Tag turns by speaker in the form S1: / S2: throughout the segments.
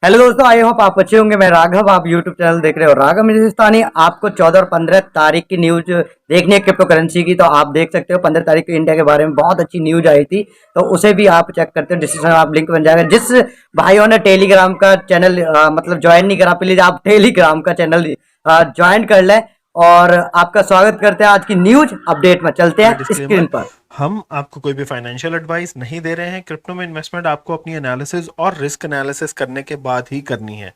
S1: Hello दोस्तों, I hope आप अच्छे होंगे। मैं राघव, आप यूट्यूब चैनल देख रहे हो राघव हिंदुस्तानी। आपको 14 और 15 तारीख की न्यूज देखनी है क्रिप्टो करेंसी की, तो आप देख सकते हो 15 तारीख को इंडिया के बारे में बहुत अच्छी न्यूज आई थी। तो उसे भी आप चेक करते हो, डिस्क्रिप्शन में आप लिंक बन जाएगा। जिस भाइयों ने टेलीग्राम का चैनल मतलब ज्वाइन नहीं करा, प्लीज आप टेलीग्राम का चैनल ज्वाइन कर लें। और आपका स्वागत करते हैं आज की न्यूज अपडेट में। चलते
S2: पहले
S1: हैं
S2: डिस्क्लेमर,
S1: स्क्रीन पर।
S2: हम आपको कोई भी फाइनेंशियल एडवाइस नहीं दे रहे हैं। क्रिप्टो में इन्वेस्टमेंट आपको अपनी एनालिसिस और रिस्क एनालिसिस करने के बाद ही करनी है।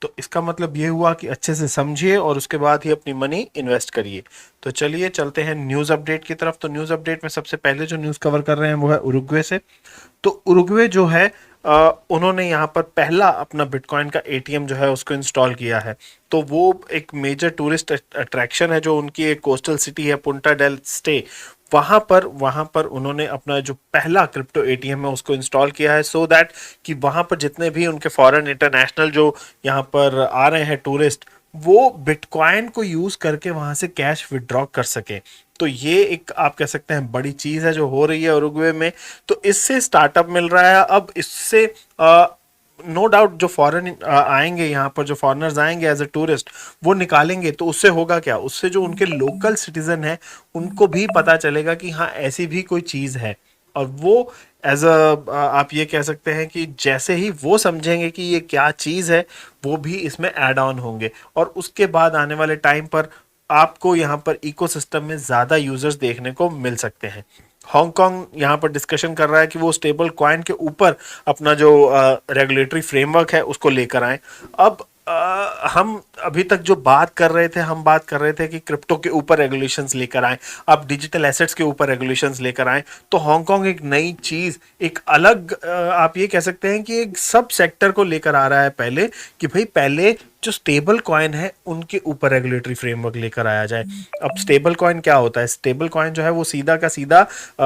S2: तो इसका मतलब ये हुआ कि अच्छे से समझिए और उसके बाद ही अपनी मनी इन्वेस्ट करिए। तो चलिए चलते हैं न्यूज़ अपडेट की तरफ। तो न्यूज़ अपडेट में सबसे पहले जो न्यूज़ कवर कर रहे हैं वो है उरुग्वे से। तो उरुग्वे जो है उन्होंने यहाँ पर पहला अपना बिटकॉइन का एटीएम जो है उसको इंस्टॉल किया है। तो वो एक मेजर टूरिस्ट अट्रैक्शन है, जो उनकी एक कोस्टल सिटी है पुंटा डेल स्टे। वहाँ पर उन्होंने अपना जो पहला क्रिप्टो एटीएम है उसको इंस्टॉल किया है, सो दैट कि वहाँ पर जितने भी उनके फॉरेन इंटरनेशनल जो यहाँ पर आ रहे हैं टूरिस्ट, वो बिटकॉइन को यूज करके वहां से कैश विड्रॉ कर सके। तो ये एक आप कह सकते हैं बड़ी चीज है जो हो रही है उरुग्वे में। तो इससे स्टार्टअप मिल रहा है। अब इससे नो डाउट जो फॉरेन आएंगे, यहाँ पर जो फॉरेनर्स आएंगे एज ए टूरिस्ट, वो निकालेंगे। तो उससे होगा क्या, उससे जो उनके लोकल सिटीजन है उनको भी पता चलेगा कि हाँ ऐसी भी कोई चीज़ है। और वो एज अ आप ये कह सकते हैं कि जैसे ही वो समझेंगे कि ये क्या चीज़ है, वो भी इसमें ऐड ऑन होंगे। और उसके बाद आने वाले टाइम पर आपको यहाँ पर इकोसिस्टम में ज़्यादा यूजर्स देखने को मिल सकते हैं। हांगकांग यहाँ पर डिस्कशन कर रहा है कि वो स्टेबल कॉइन के ऊपर अपना जो रेगुलेटरी फ्रेमवर्क है उसको लेकर आए। अब हम अभी तक जो बात कर रहे थे, हम बात कर रहे थे कि क्रिप्टो के ऊपर रेगुलेशंस लेकर आए, अब डिजिटल एसेट्स के ऊपर रेगुलेशंस लेकर आए। तो हांगकांग एक नई चीज, एक अलग आप ये कह सकते हैं कि एक सब सेक्टर को लेकर आ रहा है पहले, कि भाई पहले जो स्टेबल कॉइन है उनके ऊपर रेगुलेटरी फ्रेमवर्क लेकर आया जाए। अब स्टेबल कॉइन क्या होता है? स्टेबल कॉइन जो है वो सीधा का सीधा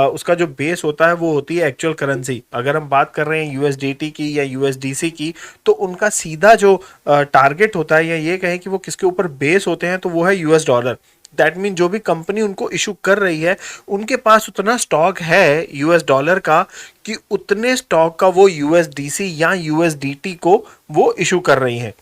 S2: उसका जो बेस होता है वो होती है एक्चुअल करेंसी। अगर हम बात कर रहे हैं यूएसडीटी की या यूएसडीसी की, तो उनका सीधा जो टारगेट होता है, या ये कहें कि वो किसके ऊपर बेस होते हैं, तो वो है यूएस डॉलर। दैट मीन जो भी कंपनी उनको इशू कर रही है, उनके पास उतना स्टॉक है यूएस डॉलर का कि उतने स्टॉक का वो यूएसडीसी या यूएसडीटी को वो इशू कर रही है।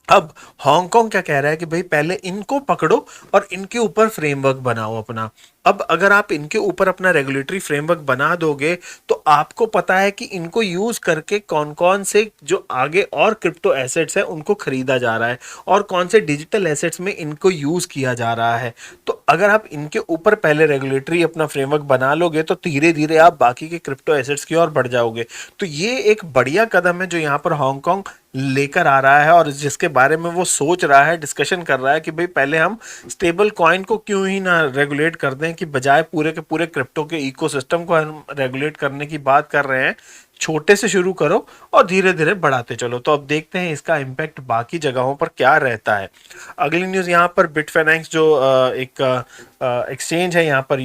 S2: अब हांगकांग क्या कह रहा है कि भाई पहले इनको पकड़ो और इनके ऊपर फ्रेमवर्क बनाओ अपना। अब अगर आप इनके ऊपर अपना रेगुलेटरी फ्रेमवर्क बना दोगे, तो आपको पता है कि इनको यूज करके कौन कौन से जो आगे और क्रिप्टो एसेट्स हैं उनको खरीदा जा रहा है, और कौन से डिजिटल एसेट्स में इनको यूज किया जा रहा है। तो अगर आप इनके ऊपर पहले रेगुलेटरी अपना फ्रेमवर्क बना लोगे, तो धीरे धीरे आप बाकी के क्रिप्टो एसेट्स की ओर बढ़ जाओगे। तो ये एक बढ़िया कदम है जो यहाँ पर हांगकांग लेकर आ रहा है, और जिसके बारे में वो सोच रहा है, डिस्कशन कर रहा है कि भाई पहले हम स्टेबल कॉइन को क्यों ही ना रेगुलेट कर दें, कि बजाय पूरे के पूरे क्रिप्टो के इकोसिस्टम को हम रेगुलेट करने की बात कर रहे हैं। छोटे से शुरू करो और धीरे धीरे बढ़ाते चलो। तो अब देखते हैं इसका इम्पैक्ट बाकी जगहों पर क्या रहता है। अगली न्यूज़ यहाँ पर बिटफाइनेंस जो एक एक्सचेंज है यहाँ पर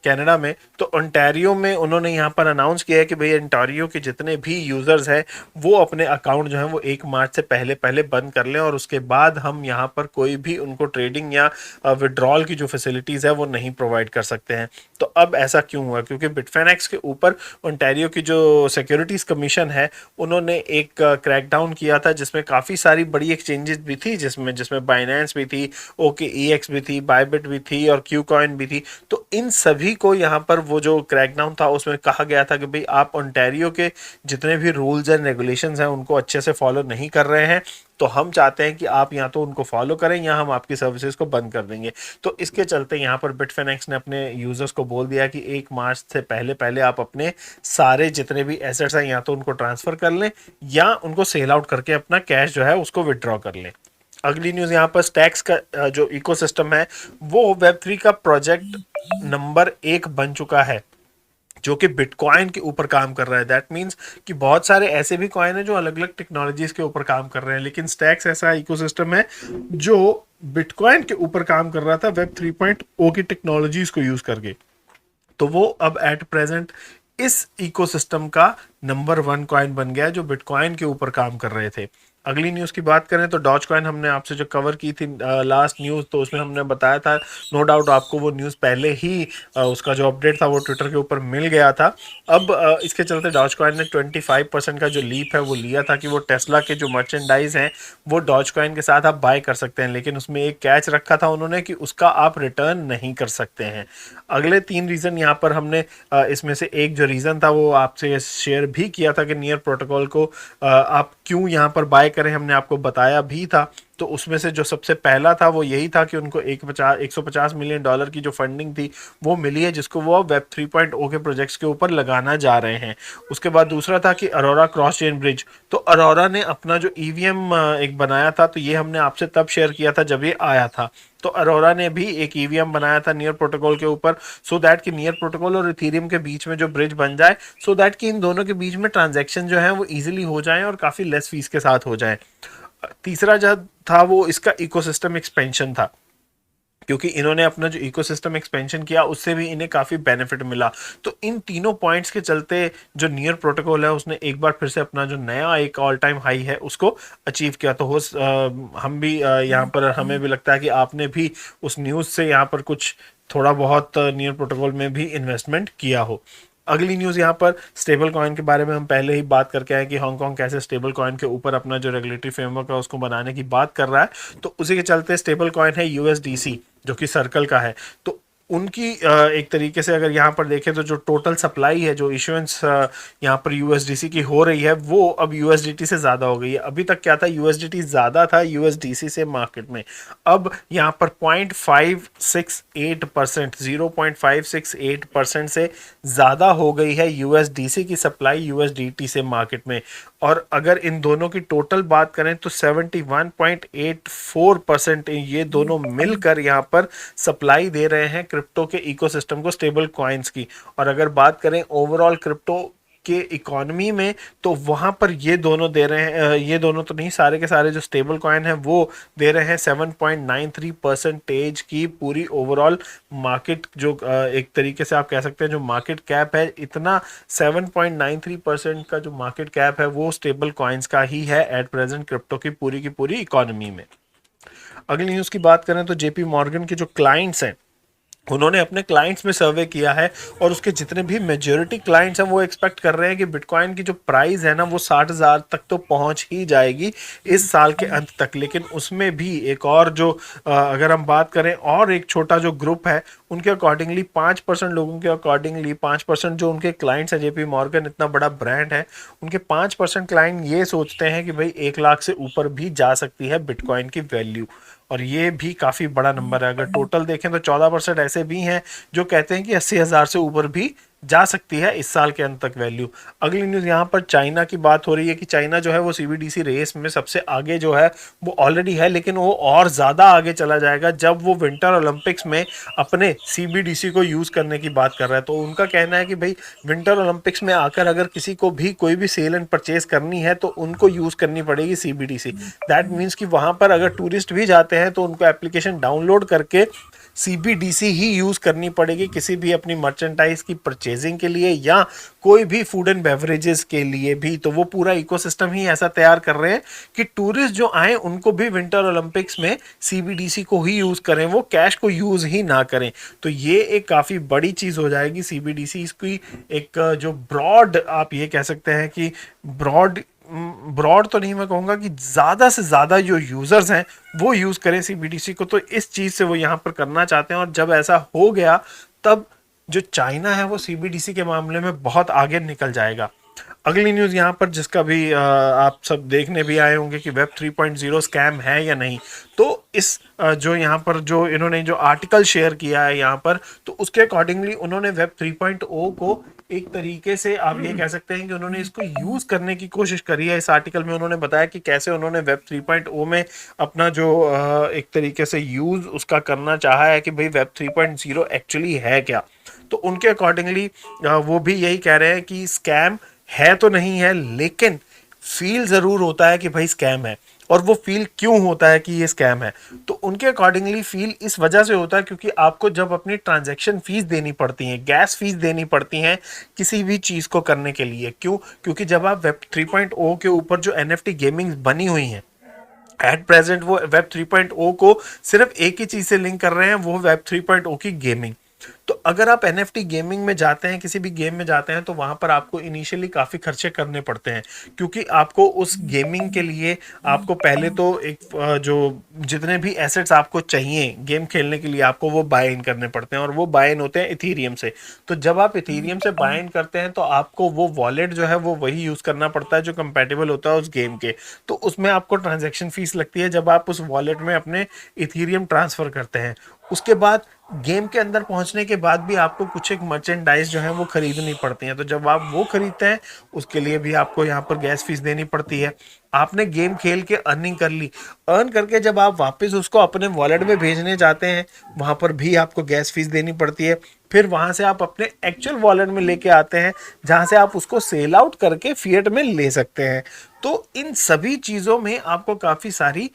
S2: कनाडा में, तो ओंटारियो में उन्होंने यहाँ पर अनाउंस किया है कि भाई ओंटारियो के जितने भी यूजर्स हैं वो अपने अकाउंट जो है वो 1 मार्च से पहले पहले बंद कर लें, और उसके बाद हम यहाँ पर कोई भी उनको ट्रेडिंग या विड्रॉल की जो फैसिलिटीज़ है वो नहीं प्रोवाइड कर सकते हैं। तो अब ऐसा क्यों हुआ? क्योंकि बिटफाइनेंस के ऊपर ओंटारियो की जो सिक्योरिटीज़ कमीशन है, उन्होंने एक क्रैकडाउन किया था, जिसमें काफ़ी सारी बड़ी एक्सचेंजेस भी थी, जिसमें जिसमें बाइनेंस भी थी, OKEX भी थी, बायबिट भी थी और क्यू कॉइन भी थी। तो इन सभी को यहाँ पर वो जो क्रैकडाउन था उसमें कहा गया था कि भाई आप ओंटारियो के जितने भी रूल्स एंड रेगुलेशंस हैं उनको अच्छे से फॉलो नहीं कर रहे हैं, तो हम चाहते हैं कि आप या तो उनको फॉलो करें या हम आपकी सर्विसेज को बंद कर देंगे। तो इसके चलते यहाँ पर बिटफाइनेंस ने अपने यूजर्स को बोल दिया कि 1 मार्च से पहले पहले आप अपने सारे जितने भी एसेट्स हैं या तो उनको ट्रांसफर कर लें या उनको सेल आउट करके अपना कैश जो है उसको विड्रॉ कर लें। अगली न्यूज़ यहाँ पर स्टैक्स का जो इकोसिस्टम है वो वेब 3 का प्रोजेक्ट नंबर 1 बन चुका है, जो कि बिटकॉइन के ऊपर काम कर रहा है। दैट मीन्स कि बहुत सारे ऐसे भी कॉइन है जो अलग अलग टेक्नोलॉजीज के ऊपर काम कर रहे हैं, लेकिन स्टैक्स ऐसा इकोसिस्टम है जो बिटकॉइन के ऊपर काम कर रहा था वेब 3.0 की टेक्नोलॉजीज को यूज करके। तो वो अब एट प्रेजेंट इस इकोसिस्टम का नंबर 1 कॉइन बन गया जो बिटकॉइन के ऊपर काम कर रहे थे। अगली न्यूज़ की बात करें तो डॉज कॉइन हमने आपसे जो कवर की थी लास्ट न्यूज़, तो उसमें हमने बताया था, नो डाउट आपको वो न्यूज़ पहले ही उसका जो अपडेट था वो ट्विटर के ऊपर मिल गया था। अब इसके चलते डॉज कॉइन ने 25% का जो लीप है वो लिया था कि वो टेस्ला के जो मर्चेंडाइज हैं वो डॉज कॉइन के साथ आप बाय कर सकते हैं, लेकिन उसमें एक कैच रखा था उन्होंने कि उसका आप रिटर्न नहीं कर सकते हैं। अगले 3 रीज़न यहाँ पर हमने इसमें से एक जो रीज़न था वो आपसे शेयर भी किया था कि नियर प्रोटोकॉल को आप क्यों यहाँ पर बाय करें, हमने आपको बताया भी था। तो उसमें से जो सबसे पहला था वो यही था कि उनको 150 मिलियन डॉलर की जो फंडिंग थी वो मिली है, जिसको वो वेब 3.0 के प्रोजेक्ट्स के ऊपर लगाना जा रहे हैं। उसके बाद दूसरा था कि अरोरा क्रॉस चेन ब्रिज, तो अरोरा ने अपना जो ईवीएम एक बनाया था, तो ये हमने आपसे तब शेयर किया था जब ये आया था। तो अरोरा ने भी एक ईवीएम बनाया था नियर प्रोटोकॉल के ऊपर, सो दैट कि नियर प्रोटोकॉल और इथेरियम के बीच में जो ब्रिज बन जाए, सो दैट कि इन दोनों के बीच में ट्रांजैक्शन जो है वो इजीली हो जाए और काफ़ी लेस फीस के साथ हो जाए। तीसरा जो था वो इसका इकोसिस्टम एक्सपेंशन था, क्योंकि इन्होंने अपना जो इकोसिस्टम एक्सपेंशन किया उससे भी इन्हें काफ़ी बेनिफिट मिला। तो इन तीनों पॉइंट्स के चलते जो नियर प्रोटोकॉल है उसने एक बार फिर से अपना जो नया एक ऑल टाइम हाई है उसको अचीव किया। तो हम भी यहाँ पर हमें भी लगता है कि आपने भी उस न्यूज़ से यहाँ पर कुछ थोड़ा बहुत नियर प्रोटोकॉल में भी इन्वेस्टमेंट किया हो। अगली न्यूज़ यहाँ पर स्टेबल कॉइन के बारे में हम पहले ही बात करके आए कि हांगकांग कैसे स्टेबल कॉइन के ऊपर अपना जो रेगुलेटरी फ्रेमवर्क है उसको बनाने की बात कर रहा है। तो उसी के चलते स्टेबल कॉइन है यूएसडीसी, जो कि सर्कल का है। तो उनकी एक तरीके से अगर यहाँ पर देखें तो जो टोटल सप्लाई है, जो इशुएंस यहाँ पर यूएसडीसी की हो रही है, वो अब यूएसडीटी से ज़्यादा हो गई है। अभी तक क्या था, यूएसडीटी ज़्यादा था यूएसडीसी से मार्केट में। अब यहाँ पर 0.568% 0.568% से ज़्यादा हो गई है यूएसडीसी की सप्लाई यूएसडीटी से मार्केट में। और अगर इन दोनों की टोटल बात करें तो 71.84% ये दोनों मिलकर यहाँ पर सप्लाई दे रहे हैं क्रिप्टो के इकोसिस्टम को, स्टेबल कॉइन्स की। और अगर बात करें ओवरऑल क्रिप्टो के इकोनॉमी में, तो वहां पर ये दोनों दे रहे हैं, ये दोनों तो नहीं, सारे के सारे जो स्टेबल कॉइन है वो दे रहे हैं 7.93% की पूरी ओवरऑल मार्केट, जो एक तरीके से आप कह सकते हैं जो मार्केट कैप है, इतना 7.93% का जो मार्केट कैप है वो स्टेबल कॉइन्स का ही है एट प्रेजेंट क्रिप्टो की पूरी इकोनॉमी में। अगली न्यूज़ की बात करें तो जेपी मॉर्गन के जो क्लाइंट्स हैं उन्होंने अपने क्लाइंट्स में सर्वे किया है, और उसके जितने भी मेजॉरिटी क्लाइंट्स हैं वो एक्सपेक्ट कर रहे हैं कि बिटकॉइन की जो प्राइस है ना वो 60,000 तक तो पहुंच ही जाएगी इस साल के अंत तक। लेकिन उसमें भी एक और जो अगर हम बात करें और एक छोटा जो ग्रुप है उनके अकॉर्डिंगली 5% लोगों के अकॉर्डिंगली 5% जो उनके क्लाइंट्स हैं, जेपी मॉर्गन इतना बड़ा ब्रांड है, उनके 5% क्लाइंट ये सोचते हैं कि भाई 1 लाख से ऊपर भी जा सकती है बिटकॉइन की वैल्यू। और ये भी काफ़ी बड़ा नंबर है। अगर टोटल देखें तो 14% ऐसे भी हैं जो कहते हैं कि 80,000 से ऊपर भी जा सकती है इस साल के अंत तक वैल्यू। अगली न्यूज़ यहाँ पर चाइना की बात हो रही है कि चाइना जो है वो सीबीडीसी रेस में सबसे आगे जो है वो ऑलरेडी है, लेकिन वो और ज़्यादा आगे चला जाएगा जब वो विंटर ओलंपिक्स में अपने सीबीडीसी को यूज़ करने की बात कर रहा है। तो उनका कहना है कि भाई विंटर ओलंपिक्स में आकर अगर किसी को भी कोई भी सेल एंड परचेज करनी है तो उनको यूज़ करनी पड़ेगी सीबीडीसी। दैट मीन्स कि वहाँ पर अगर टूरिस्ट भी जाते हैं तो उनको एप्लीकेशन डाउनलोड करके सीबीडीसी ही यूज़ करनी पड़ेगी किसी भी अपनी मर्चेंटाइज की परचेजिंग के लिए या कोई भी फूड एंड बेवरेजेस के लिए भी। तो वो पूरा इकोसिस्टम ही ऐसा तैयार कर रहे हैं कि टूरिस्ट जो आए उनको भी विंटर ओलंपिक्स में सीबीडीसी को ही यूज़ करें, वो कैश को यूज़ ही ना करें। तो ये एक काफ़ी बड़ी चीज़ हो जाएगी सीबीडीसी। इसकी एक जो ब्रॉड आप ये कह सकते हैं कि ब्रॉड तो नहीं, मैं कहूँगा कि ज़्यादा से ज़्यादा जो यूज़र्स हैं वो यूज़ करें सीबीडीसी को। तो इस चीज़ से वो यहाँ पर करना चाहते हैं, और जब ऐसा हो गया तब जो चाइना है वो सीबीडीसी के मामले में बहुत आगे निकल जाएगा। अगली न्यूज़ यहाँ पर जिसका भी आप सब देखने भी आए होंगे कि वेब 3.0 स्कैम है या नहीं। तो इस जो यहाँ पर जो इन्होंने जो आर्टिकल शेयर किया है यहाँ पर, तो उसके अकॉर्डिंगली उन्होंने वेब 3.0 को एक तरीके से आप ये कह सकते हैं कि उन्होंने इसको यूज़ करने की कोशिश करी है। इस आर्टिकल में उन्होंने बताया कि कैसे उन्होंने वेब 3.0 में अपना जो एक तरीके से यूज़ उसका करना चाहा है कि भाई वेब 3.0 एक्चुअली है क्या। तो उनके अकॉर्डिंगली वो भी यही कह रहे हैं कि स्कैम है तो नहीं है, लेकिन फील ज़रूर होता है कि भाई स्कैम है। और वो फील क्यों होता है कि ये स्कैम है? तो उनके अकॉर्डिंगली फील इस वजह से होता है क्योंकि आपको जब अपनी ट्रांजैक्शन फीस देनी पड़ती है, गैस फीस देनी पड़ती है किसी भी चीज को करने के लिए। क्यों? क्योंकि जब आप वेब 3.0 के ऊपर जो एनएफटी गेमिंग बनी हुई है एट प्रेजेंट, वो वेब 3.0 को सिर्फ एक ही चीज से लिंक कर रहे हैं, वो वेब 3.0 की गेमिंग। तो अगर आप एनएफटी गेमिंग में जाते हैं, किसी भी गेम में जाते हैं, तो वहां पर आपको इनिशियली काफी खर्चे करने पड़ते हैं क्योंकि आपको उस गेमिंग के लिए आपको पहले तो एक जो जितने भी एसेट्स आपको चाहिए गेम खेलने के लिए आपको वो बाय इन करने पड़ते हैं, और वो बाय इन होते हैं इथीरियम से। तो जब आप इथीरियम से बाय इन करते हैं तो आपको वो वॉलेट जो है वो वही यूज करना पड़ता है जो कंपेटेबल होता है उस गेम के। तो उसमें आपको ट्रांजैक्शन फीस लगती है जब आप उस वॉलेट में अपने इथीरियम ट्रांसफर करते हैं। उसके बाद गेम के अंदर पहुंचने के बाद भी आपको कुछ एक मर्चेंडाइज जो है वो खरीदनी पड़ती है। तो जब आप वो खरीदते हैं उसके लिए भी आपको यहाँ पर गैस फीस देनी पड़ती है। आपने गेम खेल के अर्निंग कर ली, अर्न करके जब आप वापस उसको अपने वॉलेट में भेजने जाते हैं वहां पर भी आपको गैस फीस देनी पड़ती है। फिर वहां से आप अपने एक्चुअल वॉलेट में लेके आते हैं जहां से आप उसको सेल आउट करके फिएट में ले सकते हैं। तो इन सभी चीजों में आपको काफी सारी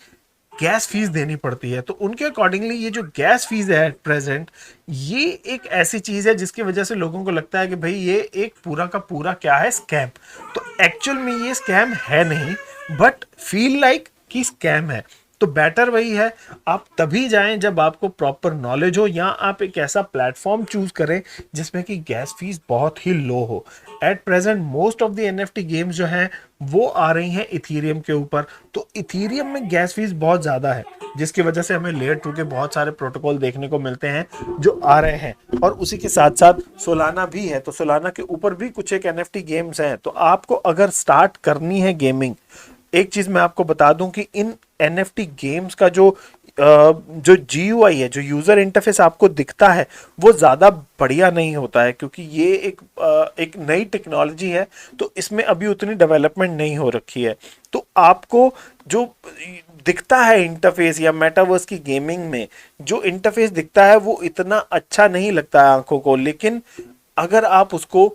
S2: गैस फीस देनी पड़ती है। तो उनके अकॉर्डिंगली ये जो गैस फीस है एट प्रेजेंट, ये एक ऐसी चीज है जिसकी वजह से लोगों को लगता है कि भाई ये एक पूरा का पूरा क्या है, स्कैम। तो एक्चुअल में ये स्कैम है नहीं, बट फील लाइक कि स्कैम है। तो बेटर वही है आप तभी जाएं जब आपको प्रॉपर नॉलेज हो, या आप एक ऐसा प्लेटफॉर्म चूज करें जिसमें कि गैस फीस बहुत ही लो हो। At present most of the NFT games जो हैं वो आ रही हैं इथीरियम के ऊपर। तो इथीरियम में गैस फीस बहुत ज़्यादा है जिसकी वजह से हमें लेयर 2 के बहुत सारे प्रोटोकॉल देखने को मिलते हैं जो आ रहे हैं। और उसी के साथ साथ सोलाना भी है, तो सोलाना के ऊपर भी कुछ एक एनएफटी गेम्स हैं। तो आपको अगर स्टार्ट करनी है गेमिंग, एक चीज मैं आपको बता दूं कि इन एनएफटी गेम्स का जो जीयूआई है, जो यूजर इंटरफेस आपको दिखता है वो ज्यादा बढ़िया नहीं होता है क्योंकि ये एक नई टेक्नोलॉजी है। तो इसमें अभी उतनी डेवलपमेंट नहीं हो रखी है। तो आपको जो दिखता है इंटरफेस या मेटावर्स की गेमिंग में जो इंटरफेस दिखता है वो इतना अच्छा नहीं लगता है आंखों को, लेकिन अगर आप उसको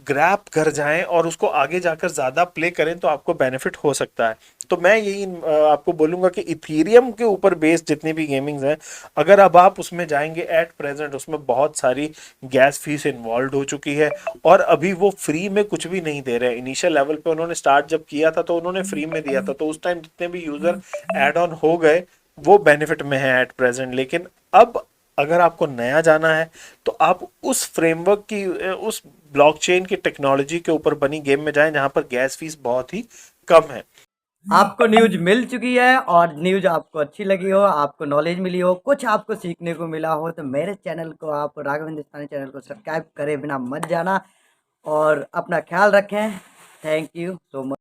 S2: ग्रैप कर जाएं और उसको आगे जाकर ज्यादा प्ले करें तो आपको बेनिफिट हो सकता है। तो मैं यही आपको बोलूंगा कि इथीरियम के ऊपर बेस्ड जितनी भी गेमिंग्स हैं, अगर अब आप उसमें जाएंगे एट प्रेजेंट उसमें बहुत सारी गैस फीस इन्वॉल्व हो चुकी है और अभी वो फ्री में कुछ भी नहीं दे रहे। इनिशियल लेवल पे उन्होंने स्टार्ट जब किया था तो उन्होंने फ्री में दिया था, तो उस टाइम जितने भी यूजर एड ऑन हो गए वो बेनिफिट में है एट प्रेजेंट। लेकिन अब अगर आपको नया जाना है तो आप उस फ्रेमवर्क की उस ब्लॉकचेन की टेक्नोलॉजी के ऊपर बनी गेम में जाएं जहां पर गैस फीस बहुत ही कम है।
S1: आपको न्यूज मिल चुकी है और न्यूज आपको अच्छी लगी हो, आपको नॉलेज मिली हो, कुछ आपको सीखने को मिला हो, तो मेरे चैनल को आप राघव हिंदुस्तानी चैनल को सब्सक्राइब करे बिना मत जाना और अपना ख्याल रखें। Thank you so much.